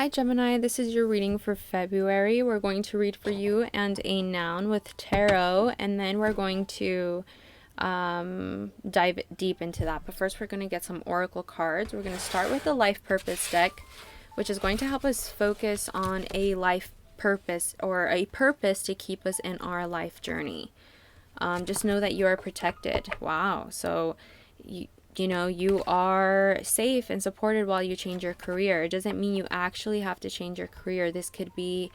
Hi Gemini, this is your reading for February. We're going to read for you and a noun with tarot, and then we're going to dive deep into that. But first, we're going to get some oracle cards. We're going to start with the life purpose deck, which is going to help us focus on a life purpose or a purpose to keep us in our life journey. Just know that you are protected. Wow. So you are safe and supported while you change your career. It doesn't mean you actually have to change your career. This could be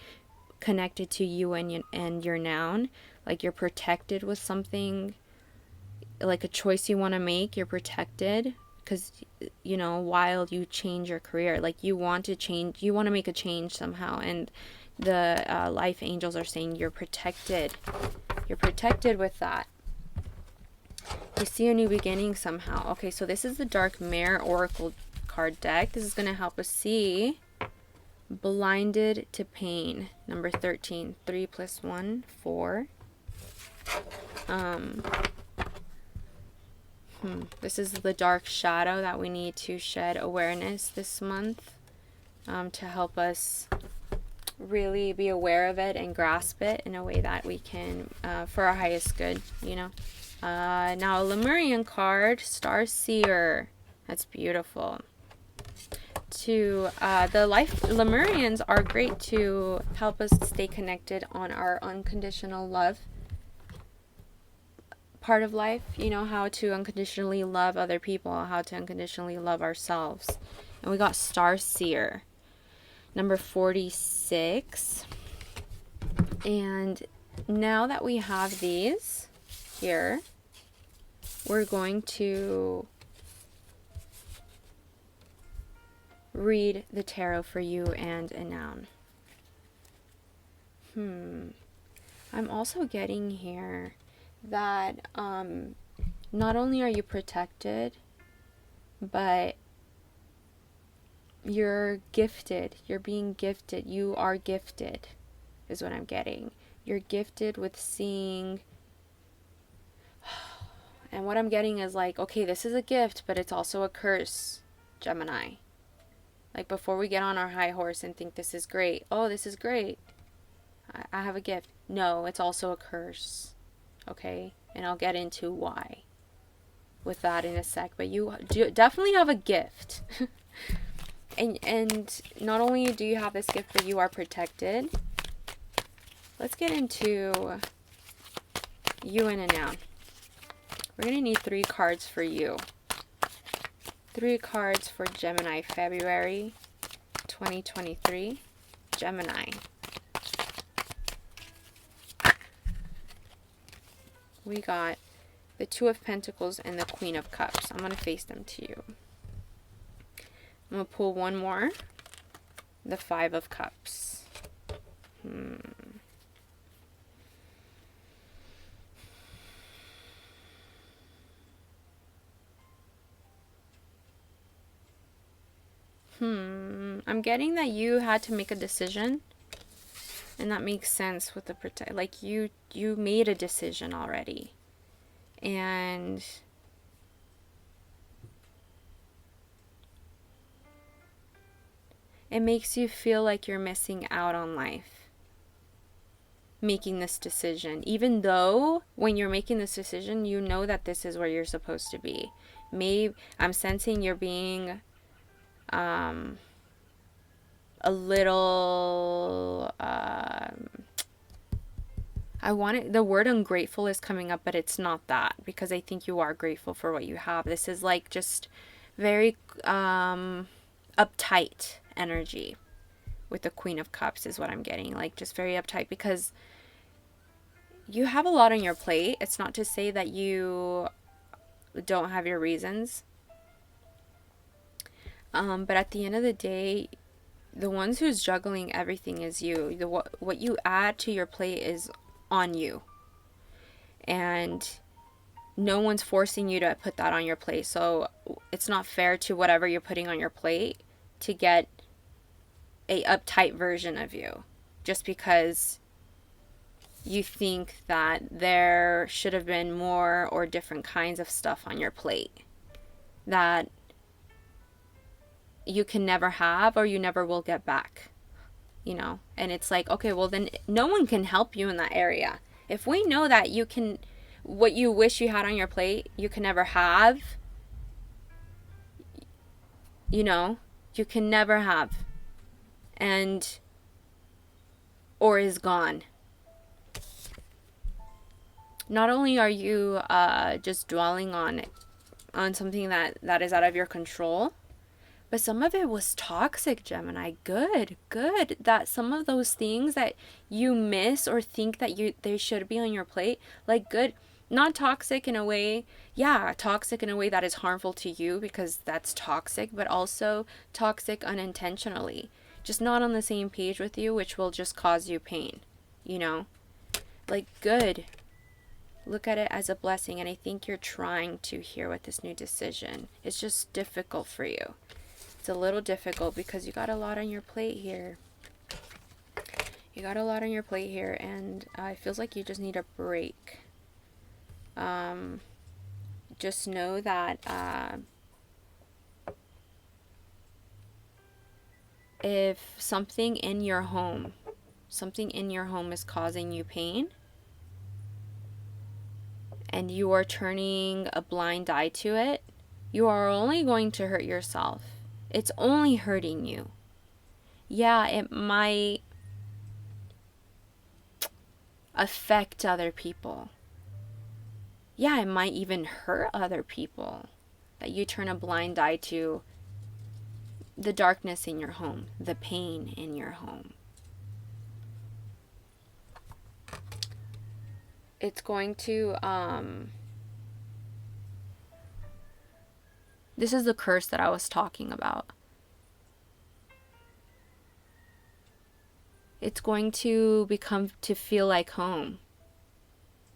connected to you and your noun. Like you're protected with something, like a choice you want to make. You're protected because, while you change your career, like you want to change, you want to make a change somehow. And the life angels are saying you're protected. You're protected with that. You see a new beginning somehow. Okay, so this is the Dark Mare Oracle card deck. This is going to help us see Blinded to Pain, number 13. 3 plus 1, 4. This is the dark shadow that we need to shed awareness this month to help us really be aware of it and grasp it in a way that we can, for our highest good, Now a Lemurian card, Star Seer. That's beautiful. Lemurians are great to help us stay connected on our unconditional love part of life. How to unconditionally love other people, how to unconditionally love ourselves. And we got Star Seer, number 46. And now that we have these here, we're going to read the tarot for you and a noun. I'm also getting here that not only are you protected, but you're gifted. You're being gifted. You are gifted, is what I'm getting. You're gifted with seeing. And what I'm getting is like, okay, this is a gift, but it's also a curse, Gemini. Like before we get on our high horse and think this is great. Oh, this is great. I have a gift. No, it's also a curse. Okay? And I'll get into why with that in a sec. But you definitely have a gift. and not only do you have this gift, but you are protected. Let's get into you and a noun. We're going to need 3 cards for you. 3 cards for Gemini, February 2023. Gemini. We got the 2 of Pentacles and the Queen of Cups. I'm going to face them to you. I'm going to pull one more. The 5 of Cups. I'm getting that you had to make a decision, and that makes sense with the like you made a decision already, and it makes you feel like you're missing out on life making this decision, even though when you're making this decision you know that this is where you're supposed to be. Maybe I'm sensing you're being a little the word ungrateful is coming up, but it's not that, because I think you are grateful for what you have. This is like just very uptight energy with the Queen of Cups is what I'm getting. Like just very uptight because you have a lot on your plate. It's not to say that you don't have your reasons. But at the end of the day, the ones who's juggling everything is you. What you add to your plate is on you. And no one's forcing you to put that on your plate. So it's not fair to whatever you're putting on your plate to get a uptight version of you. Just because you think that there should have been more or different kinds of stuff on your plate. That you can never have or you never will get back, you know? And it's like, okay, well then no one can help you in that area. If we know that you can, what you wish you had on your plate, you can never have, you know, you can never have, and, or is gone. Not only are you just dwelling on something that is out of your control, but some of it was toxic, Gemini. Good. That some of those things that you miss or think that they should be on your plate, like good, not toxic in a way, yeah, toxic in a way that is harmful to you because that's toxic, but also toxic unintentionally. Just not on the same page with you, which will just cause you pain, you know? Like good. Look at it as a blessing, and I think you're trying to here with this new decision. It's just difficult for you. It's a little difficult because you got a lot on your plate here. You got a lot on your plate here, and it feels like you just need a break. Just know that if something in your home is causing you pain, and you are turning a blind eye to it, you are only going to hurt yourself. It's only hurting you. Yeah, it might affect other people. Yeah, it might even hurt other people. That you turn a blind eye to the darkness in your home, the pain in your home. It's going to, this is the curse that I was talking about. It's going to feel like home,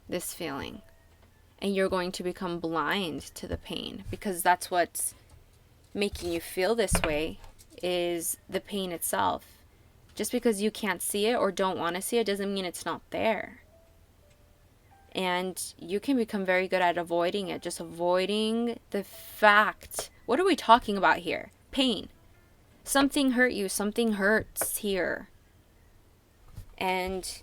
this feeling. And you're going to become blind to the pain because that's what's making you feel this way, is the pain itself. Just because you can't see it or don't want to see it doesn't mean it's not there. And you can become very good at avoiding it, just avoiding the fact. What are we talking about here? Pain. Something hurt you, something hurts here. And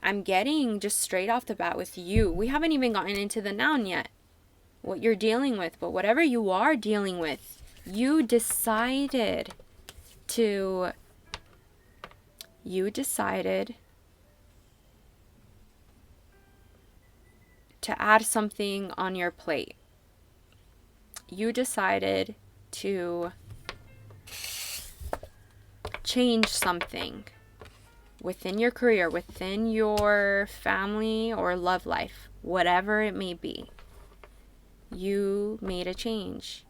I'm getting just straight off the bat with you. We haven't even gotten into the noun yet, what you're dealing with. But whatever you are dealing with, you decided to add something on your plate. You decided to change something within your career, within your family or love life, whatever it may be. You made a change.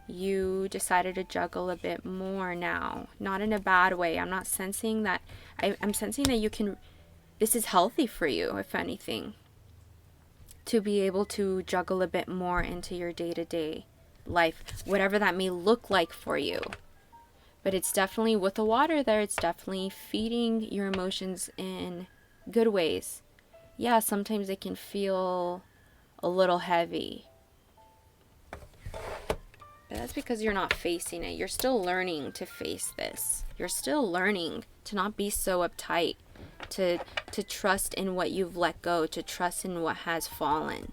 You decided to juggle a bit more now. Not in a bad way. I'm not sensing that. I'm sensing that you can, this is healthy for you, if anything, to be able to juggle a bit more into your day-to-day life, whatever that may look like for you. But it's definitely, with the water there, it's definitely feeding your emotions in good ways. Yeah, sometimes it can feel a little heavy. But that's because you're not facing it. You're still learning to face this. You're still learning to not be so uptight, to trust in what you've let go, to trust in what has fallen.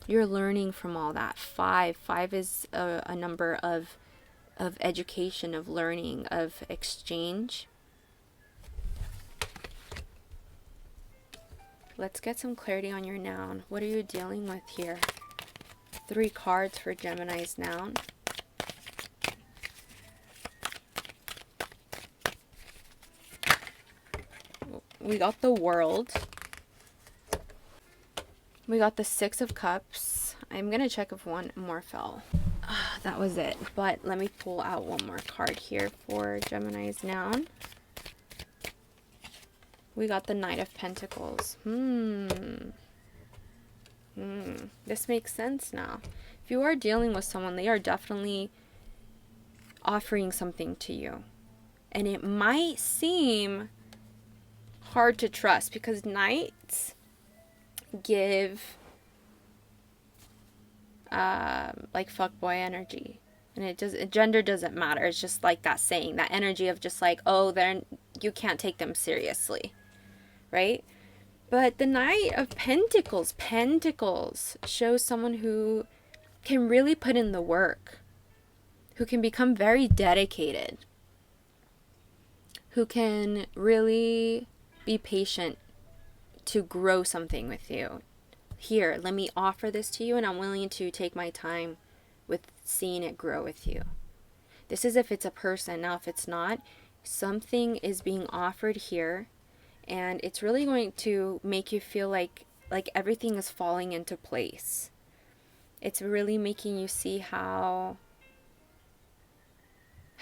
You're learning from all that. Five is a number of education, of learning, of exchange. Let's get some clarity on your noun. What are you dealing with here? 3 cards for Gemini's noun. We got the World. We got the 6 of Cups. I'm going to check if one more fell. That was it. But let me pull out one more card here for Gemini's noun. We got the Knight of Pentacles. This makes sense now. If you are dealing with someone, they are definitely offering something to you. And it might seem hard to trust because Knights give like fuckboy energy. And gender doesn't matter. It's just like that saying, that energy of just like, oh, you can't take them seriously, right? But the Knight of Pentacles shows someone who can really put in the work, who can become very dedicated, who can really be patient to grow something with you. Here, let me offer this to you, and I'm willing to take my time with seeing it grow with you. This is if it's a person. Now, if it's not, something is being offered here, and it's really going to make you feel like everything is falling into place. It's really making you see how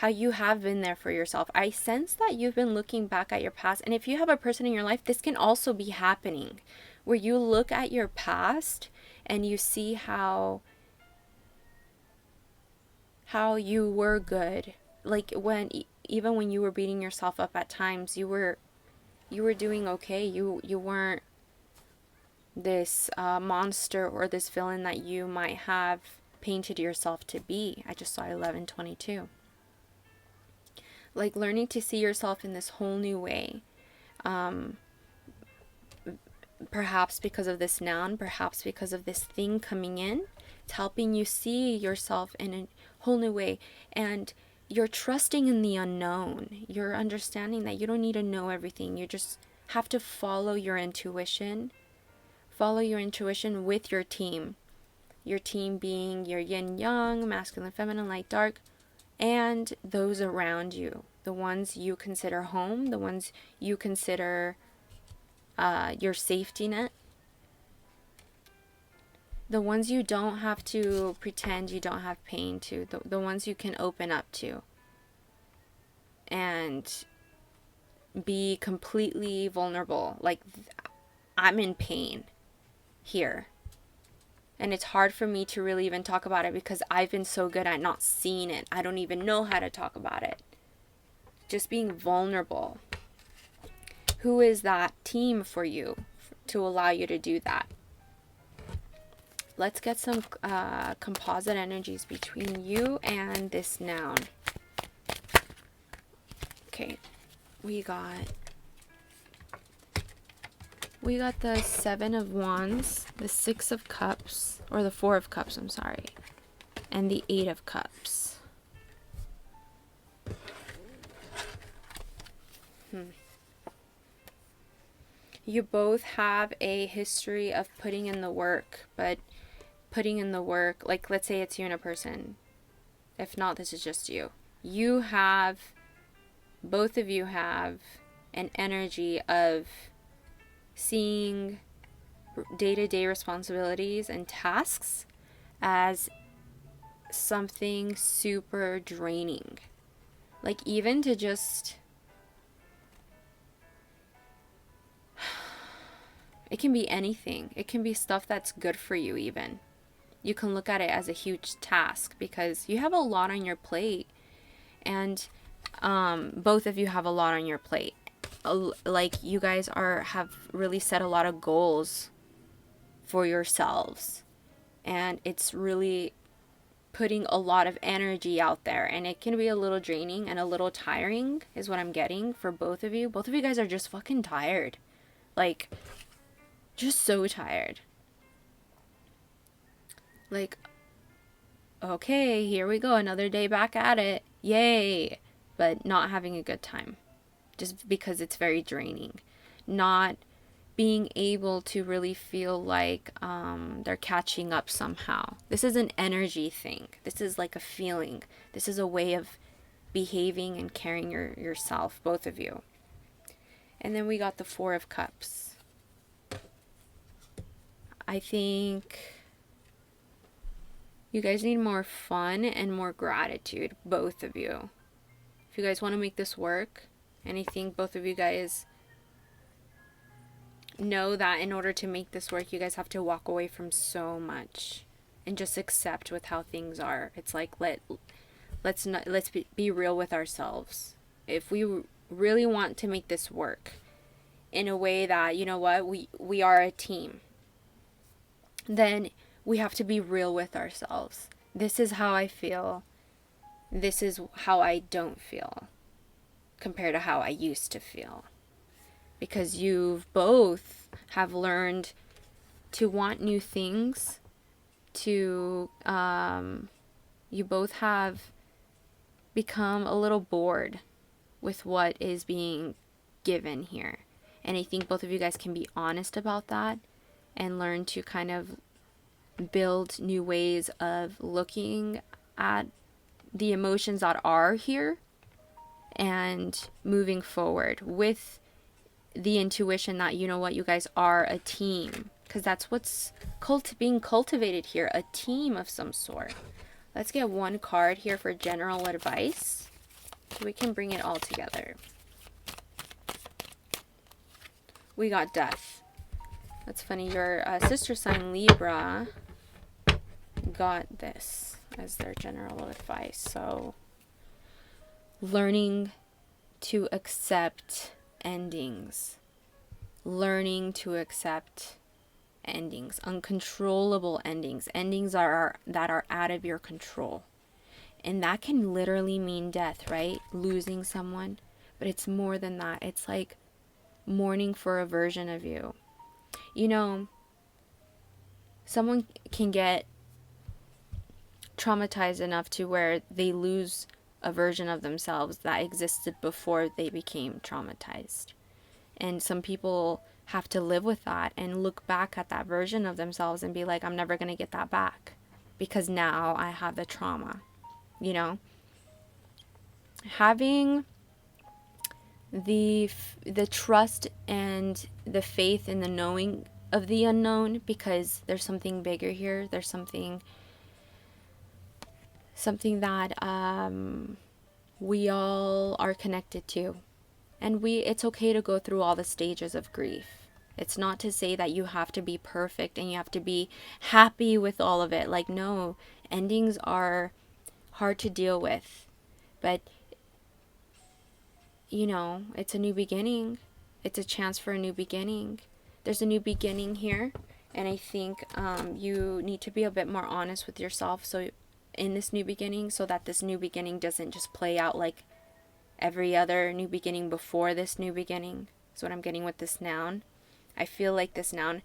you have been there for yourself. I sense that you've been looking back at your past, and if you have a person in your life, this can also be happening, where you look at your past and you see how you were good. Like even when you were beating yourself up at times, you were doing okay. You weren't this monster or this villain that you might have painted yourself to be. I just saw 1122. Like learning to see yourself in this whole new way. Perhaps because of this noun, perhaps because of this thing coming in. It's helping you see yourself in a whole new way. And you're trusting in the unknown. You're understanding that you don't need to know everything. You just have to follow your intuition. Follow your intuition with your team. Your team being your yin yang, masculine, feminine, light, dark, and those around you. The ones you consider home, the ones you consider your safety net. The ones you don't have to pretend you don't have pain to. The ones you can open up to. And be completely vulnerable. Like, I'm in pain here. And it's hard for me to really even talk about it because I've been so good at not seeing it. I don't even know how to talk about it. Just being vulnerable. Who is that team for you to allow you to do that? Let's get some composite energies between you and this noun. Okay, we got the 7 of Wands, the 6 of Cups, or the 4 of Cups, I'm sorry, and the 8 of Cups. You both have a history of putting in the work, but putting in the work, like let's say it's you and a person. If not, this is just you. Both of you have an energy of seeing day-to-day responsibilities and tasks as something super draining. Like even to just... It can be anything. It can be stuff that's good for you even. You can look at it as a huge task because you have a lot on your plate. And both of you have a lot on your plate. Like you guys have really set a lot of goals for yourselves. And it's really putting a lot of energy out there. And it can be a little draining and a little tiring is what I'm getting for both of you. Both of you guys are just fucking tired. Like... just so tired. Like, okay, here we go, another day back at it. Yay! But not having a good time. Just because it's very draining. Not being able to really feel like they're catching up somehow. This is an energy thing. This is like a feeling. This is a way of behaving and carrying yourself, both of you. And then we got the 4 of Cups. I think you guys need more fun and more gratitude, both of you. If you guys want to make this work, and I think both of you guys know that in order to make this work, you guys have to walk away from so much and just accept with how things are. It's like let's be real with ourselves. If we really want to make this work in a way that, you know what, we are a team, then we have to be real with ourselves. This is how I feel. This is how I don't feel compared to how I used to feel. Because you both have learned to want new things, to, you both have become a little bored with what is being given here. And I think both of you guys can be honest about that and learn to kind of build new ways of looking at the emotions that are here and moving forward with the intuition that, you know what, you guys are a team. Because that's what's being cultivated here, a team of some sort. Let's get one card here for general advice, so we can bring it all together. We got Death. That's funny. Your sister sign Libra got this as their general advice. So, learning to accept endings. Learning to accept endings. Uncontrollable endings. Endings that are out of your control. And that can literally mean death, right? Losing someone. But it's more than that. It's like mourning for a version of you. You know, someone can get traumatized enough to where they lose a version of themselves that existed before they became traumatized. And some people have to live with that and look back at that version of themselves and be like, I'm never going to get that back because now I have the trauma. You know, having the trust and the faith in the knowing of the unknown, because there's something bigger here. There's something that we all are connected to, and it's okay to go through all the stages of grief. It's not to say that you have to be perfect and you have to be happy with all of it. Like, no, endings are hard to deal with, but you know, it's a new beginning. It's a chance for a new beginning. There's a new beginning here, and I think you need to be a bit more honest with yourself so in this new beginning, so that this new beginning doesn't just play out like every other new beginning before this new beginning. That's what I'm getting with this noun. I feel like this noun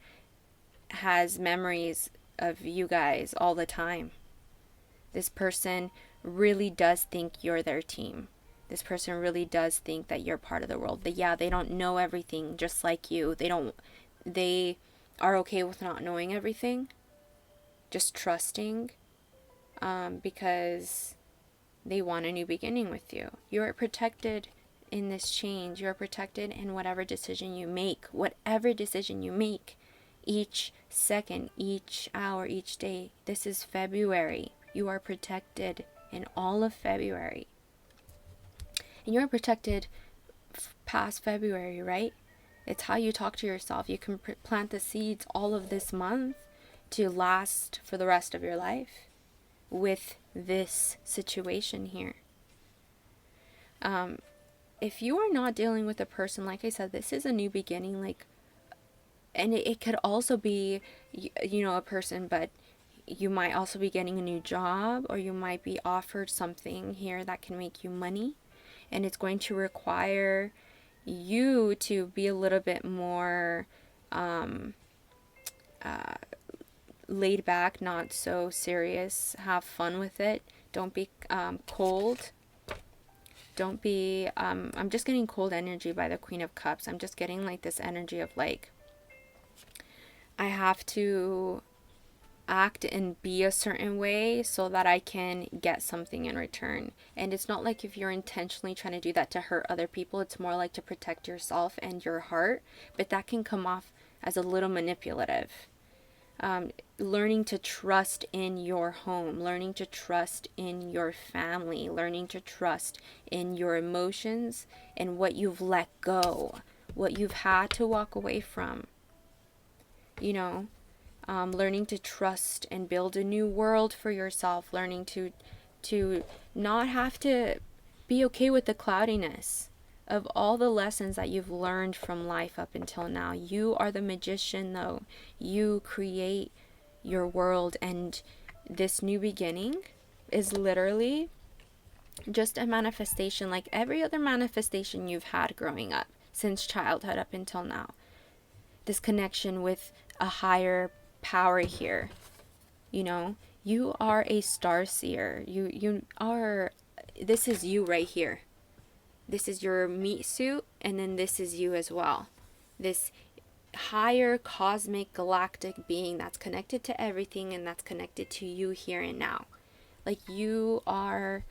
has memories of you guys all the time. This person really does think you're their team. This person really does think that you're part of the world. But yeah, they don't know everything just like you. They are okay with not knowing everything. Just trusting. Because they want a new beginning with you. You are protected in this change. You are protected in whatever decision you make. Whatever decision you make. Each second, each hour, each day. This is February. You are protected in all of February. And you're protected past February, right? It's how you talk to yourself. You can plant the seeds all of this month to last for the rest of your life with this situation here. If you are not dealing with a person, like I said, this is a new beginning, like, and it could also be, you know, a person, but you might also be getting a new job, or you might be offered something here that can make you money. And it's going to require you to be a little bit more laid back, not so serious. Have fun with it. Don't be cold. Don't be, I'm just getting cold energy by the Queen of Cups. I'm just getting like this energy of like, I have to act and be a certain way so that I can get something in return. And it's not like if you're intentionally trying to do that to hurt other people. It's more like to protect yourself and your heart. But that can come off as a little manipulative. Learning to trust in your home, learning to trust in your family, learning to trust in your emotions and what you've let go, what you've had to walk away from. You know, learning to trust and build a new world for yourself, learning to not have to be okay with the cloudiness of all the lessons that you've learned from life up until now. You are the magician, though. You create your world. And this new beginning is literally just a manifestation like every other manifestation you've had growing up since childhood up until now. This connection with a higher power here. You know, you are a star seer. You are, this is you right here. This is your meat suit, and then this is you as well. This higher cosmic galactic being that's connected to everything and that's connected to you here and now. Like, you are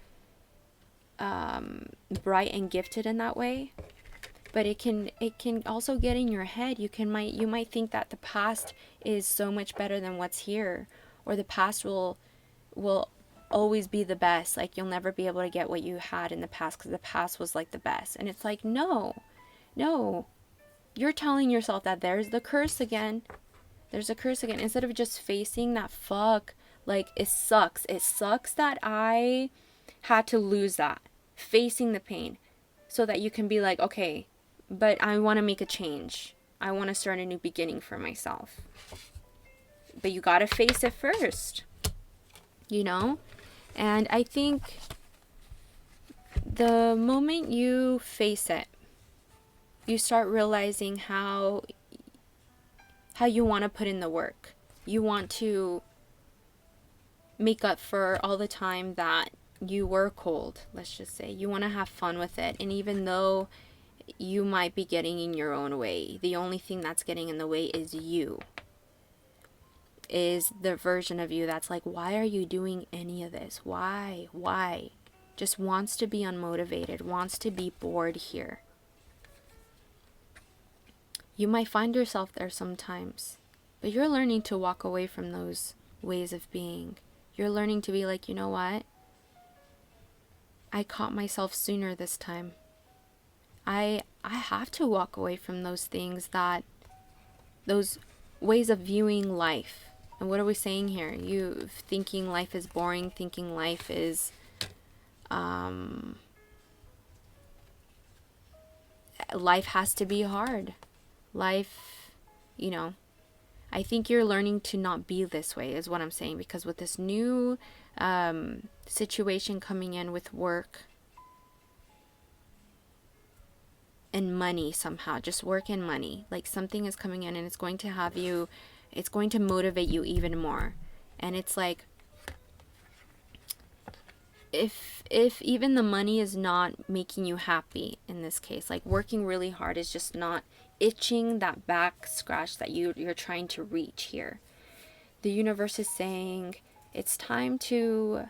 bright and gifted in that way, but it can also get in your head. You might think that the past is so much better than what's here, or the past will always be the best. Like, you'll never be able to get what you had in the past because the past was like the best. And it's like, no, you're telling yourself that there's the curse again. There's a curse again. Instead of just facing that fuck, like, it sucks that I had to lose that. Facing the pain so that you can be like, okay, but I want to make a change. I want to start a new beginning for myself. But you got to face it first, you know? And I think the moment you face it, you start realizing how you want to put in the work. You want to make up for all the time that you were cold, let's just say. You want to have fun with it. And even though you might be getting in your own way, the only thing that's getting in the way is you. Is the version of you that's like, why are you doing any of this? Why? Just wants to be unmotivated, wants to be bored here. You might find yourself there sometimes, but you're learning to walk away from those ways of being. You're learning to be like, you know what? I caught myself sooner this time. I have to walk away from those things, those ways of viewing life. And what are we saying here? You thinking life is boring, thinking life is life has to be hard. Life, you know, I think you're learning to not be this way is what I'm saying, because with this new situation coming in with work and money, somehow just work and money, like something is coming in and it's going to motivate you even more. And it's like, if even the money is not making you happy in this case, like working really hard is just not itching that back scratch that you're trying to reach here. The universe is saying it's time to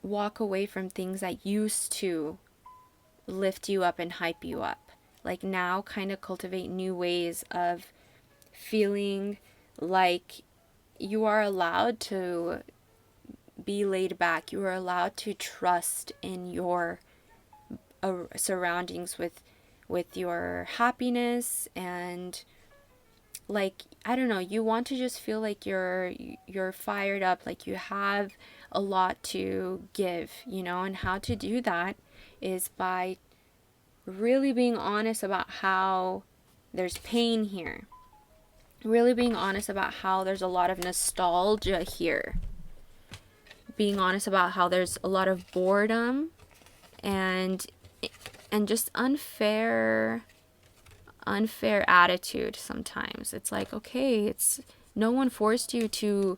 walk away from things that used to lift you up and hype you up. Like, now kind of cultivate new ways of feeling like you are allowed to be laid back. You are allowed to trust in your surroundings with your happiness, and like, I don't know, you want to just feel like you're fired up, like you have a lot to give, you know. And how to do that is by really being honest about how there's pain here. Really being honest about how there's a lot of nostalgia here. Being honest about how there's a lot of boredom and just unfair attitude sometimes. It's like, okay, it's no one forced you to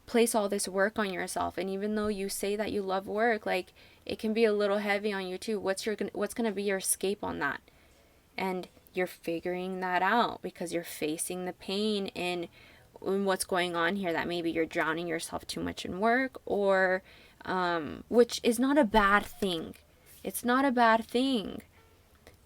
place all this work on yourself. And even though you say that you love work, like, it can be a little heavy on you too. What's going to be your escape on that? And you're figuring that out because you're facing the pain in what's going on here, that maybe you're drowning yourself too much in work, or which is not a bad thing. It's not a bad thing.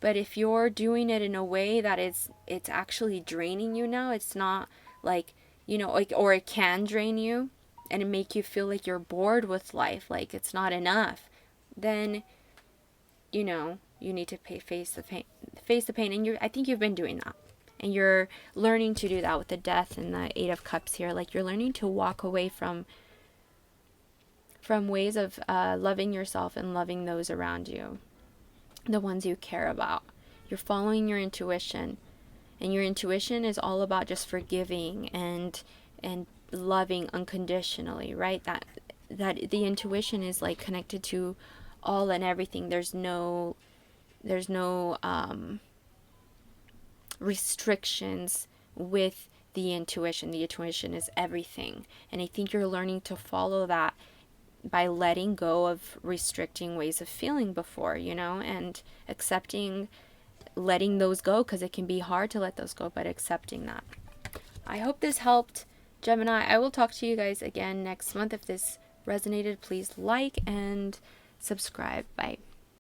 But if you're doing it in a way that it's actually draining you now, it's not like, you know, like, or it can drain you and make you feel like you're bored with life, like it's not enough, then, you know, you need to face the pain. And I think you've been doing that. And you're learning to do that with the Death and the Eight of Cups here. Like, you're learning to walk away from ways of loving yourself and loving those around you, the ones you care about. You're following your intuition, and your intuition is all about just forgiving and loving unconditionally, right? That the intuition is like connected to all and everything. There's no restrictions with the intuition. The intuition is everything. And I think you're learning to follow that by letting go of restricting ways of feeling before, and accepting, letting those go, because it can be hard to let those go, but accepting that. I hope this helped, Gemini. I will talk to you guys again next month. If this resonated, please like and subscribe. Bye.